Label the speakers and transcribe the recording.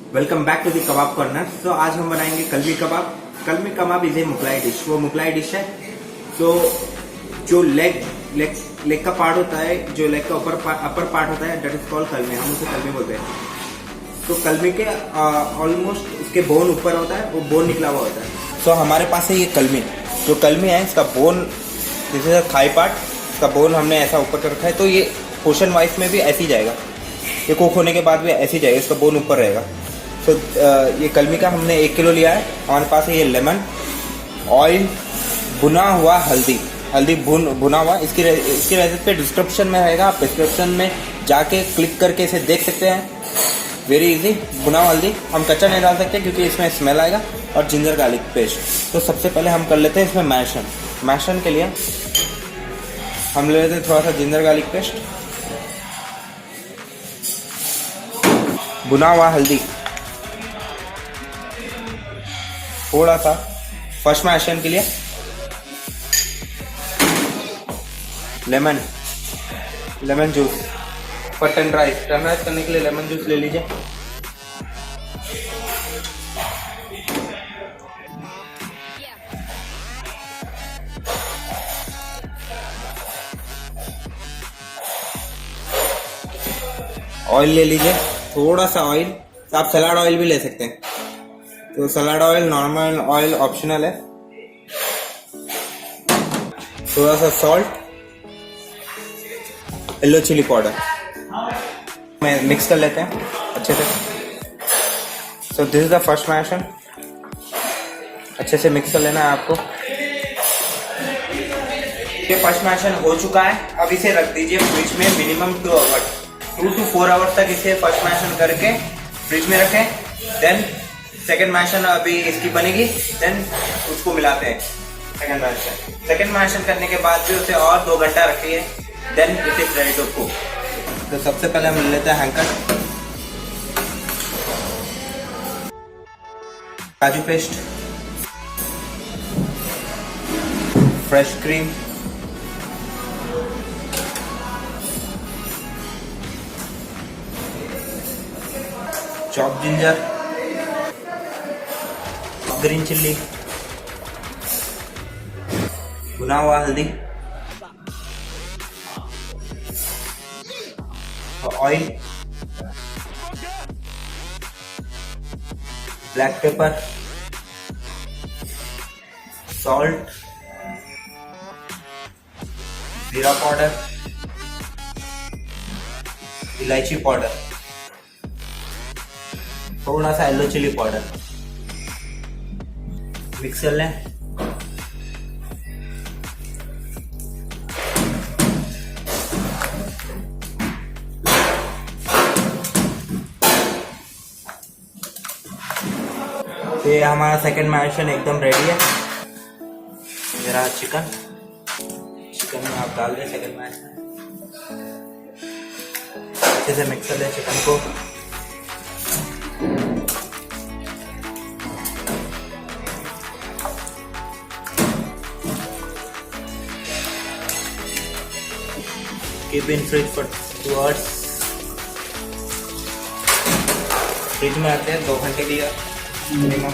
Speaker 1: Welcome back to the kebab corner. तो आज हम बनाएंगे kalmi kebab. Kalmi kebab is a Mughlai dish. वो मुगलाई डिश है तो जो लेग का पार्ट होता है, जो लेग का अपर पार्ट होता है, दैट इज कॉल्ड कलमी। हम उसे कलमी बोलते हैं। तो कलमी के ऑलमोस्ट इसके बोन ऊपर होता है, वो बोन निकला हुआ होता है। तो हमारे पास है ये कलमी। जो कलमी है इसका बोन, जैसे थाई पार्ट, इसका बोन हमने ऐसा ऊपर कर रखा है। तो ये पोर्शन वाइज में भी ऐसे ही जाएगा, ये कुक होने के बाद भी ऐसे ही जाएगा, इसका बोन ऊपर रहेगा। तो ये कलमी का हमने 1 किलो लिया है। हमारे पास है ये लेमन, ऑयल, भुना हुआ हल्दी भुना हुआ। इसकी रेसिपी पे डिस्क्रिप्शन में रहेगा, आप डिस्क्रिप्शन में जाके क्लिक करके इसे देख सकते हैं। Very easy. भुना हुआ हल्दी हम कच्चा नहीं डाल सकते क्योंकि इसमें स्मेल आएगा। और जिंजर गार्लिक पेस्ट। तो सबसे पहले हम कर लेते हैं इसमें मैशन के लिए हम ले लेते हैं थोड़ा सा जिंजर गार्लिक पेस्ट, भुना हुआ हल्दी, थोड़ा सा फर्स्ट मैशन के लिए लेमन जूस। फॉर टेंडराइज करने के लिए लेमन जूस ले लीजिए। ऑयल ले लीजिए, थोड़ा सा ऑयल। तो आप सलाड ऑयल भी ले सकते हैं। तो salad oil, normal oil optional है। थोड़ा सा सॉल्ट, येलो चिली पाउडर में मिक्स कर लेते हैं अच्छे से। So this is the first मैशन। अच्छे से मिक्स कर लेना है आपको। ये फर्स्ट मैशन हो चुका है। अब इसे रख दीजिए फ्रिज में मिनिमम 2 to 4 आवर्स तक इसे फर्स्ट मैशन करके फ्रिज में रखें। देन सेकेंड मैशन अभी इसकी बनेगी, देन उसको मिलाते हैं। सेकेंड मैशन करने के बाद भी उसे और 2 घंटा रखिए, then it is ready to cook. तो सबसे पहले हम ले लेते हैं हैंकर, काजू paste, fresh cream, chop ginger, green chilli, भुना हुआ हल्दी, ऑयल, ब्लैक पेपर, सॉल्ट, जीरा पाउडर, इलायची पाउडर, थोड़ा सा येलो चिली पाउडर। मिक्स कर लें। तो ये हमारा सेकंड मैरिनेशन एकदम रेडी है। मेरा चिकन में आप डाल दें सेकंड मैरिनेशन। अच्छे से मिक्स कर लें चिकन को। Keep in fridge for 2 hours। Fridge में रखते हैं 2 घंटे के लिए मिनिमम।